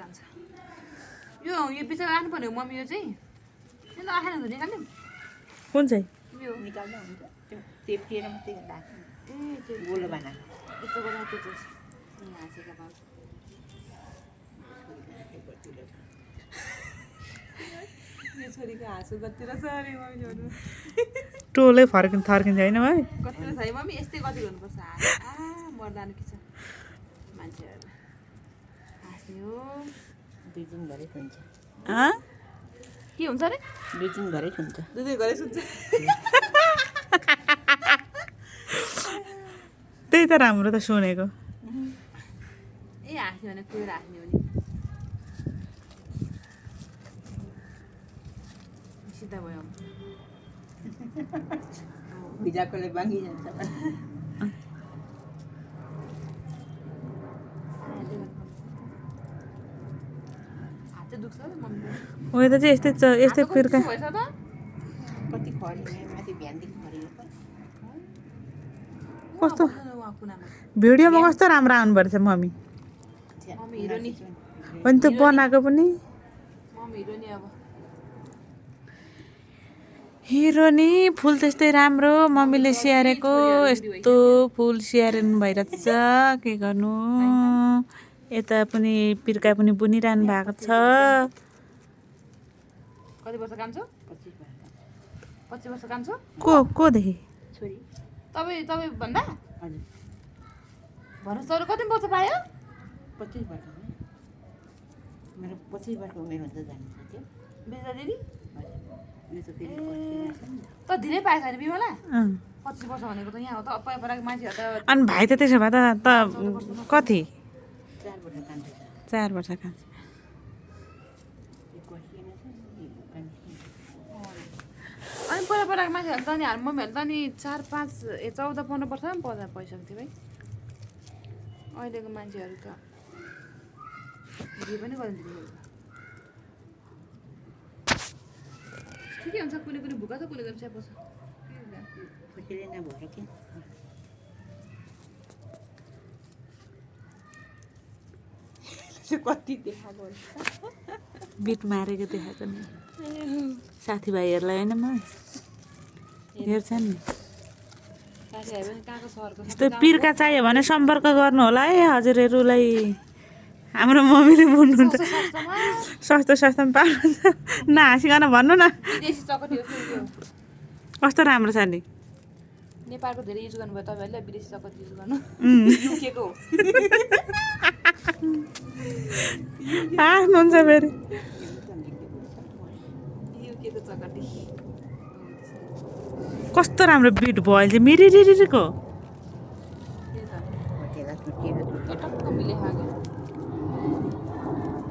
जान्छ यो बिचमा राख्नु पर्ने हो मम्मी यो चाहिँ यो नराखेन भने निकाल्नु कुन चाहिँ यो निकाल्दा हुन्छ त्यो चेप्टिएर मात्रै राख्नु ए त्यो गोलो बनाएको यस्तो गर्दा त्यो चाहिँ हाँसेका बाबु यो छोरीको हाँसो कति रहेछ अरे मम्मीले भन्नु टोलै थर्किन्छ होइन भाइ कति रहेछ है मम्मी यस्तै कति हुनुपर्छ मर्दानु के छ मान्छेहरू हाँस्ने हो 2 दिनभरि हुन्छ के हुन्छ अरे 2 दिनभरि हुन्छ दुधै घरै सुन्छ त्यही त राम्रो त सुनेको ए हाँस्यो भने कुरेर हाँस्ने हो नि सिधा भयो भिजाकोले बाँगिजान्छ हात चाहिँ दुख्छ मम्मी उयो त चाहिँ यस्तै पिर्का भएछ त कति खऱ्यो माथि बिहानदेखि खऱ्यो कस्तो उहाँ कुनामा भिडियोमा कस्तो राम्रो आउनुपर्छ मम्मी मम्मी हिरो नि अनि त्यो बनाएको पनि मम्मी हिरो नि अब हिरो नि फुल त्यस्तै राम्रो मम्मीले स्याहारेको यस्तो फुल स्याहार्नु भइरहेको छ के गर्नु यता पनि पिर्का पनि बुनिरहनु भएको छ कति वर्ष काम छ 25 वर्ष काम छ कोदेखि छोरी तपाईँ भन्दा हजुर भन्नुहोस् अरू कति वर्ष पायो 25 वर्ष मेरो 25 वर्ष उमेर हुन्छ जानु सक्यो बिजा दिदी यो त फेरि पर्खिरहेछ नि त धेरै पाएछ अरे बिमला अँ। 25 वर्ष भनेको त यहाँ हो त पराको मान्छेहरू त अनि भाइ त त्यसो भए त कति 4 वर्ष कान्छ 4 वर्ष कान्छ अनि पराको मान्छेहरू त नि हाम्रो मम्मीहरू त नि 4 5 14 15 वर्ष पनि पर्दा पाइसक्थ्यो भाइ अहिलेको मान्छेहरू त जे पनि गरिदिनु ठिकै हुन्छ कुनै कुनै भुका त कुनै कुनै चाहिँ पर्छ खुसीले नभएर के कति देखाएको बिट मारेको देखाएको नि साथीभाइहरूलाई होइन म हेर्छन् नि साथीहरू पनि कहाँको सहरको यस्तो पिर्का चाहियो भने सम्पर्क गर्नु होला है हजुरहरूलाई हाम्रो मम्मीले भन्नुहुन्छ सस्तो सस्तोमा पाउनुहुन्छ नहाँसिकन भन्नु न विदेशी चकटी हो त्यो कस्तो राम्रो छ नि नेपालको धेरै युज गर्नुभयो तपाईँहरूले विदेशी चकटी युज गर्नु युकेको हो हुन्छ फेरि युकेको चकटी कस्तो राम्रो बिट भयो अहिले चाहिँ मिरिरिरीको त्यही त त्यसलाई छुट्टिएर टक्क मिले खाएको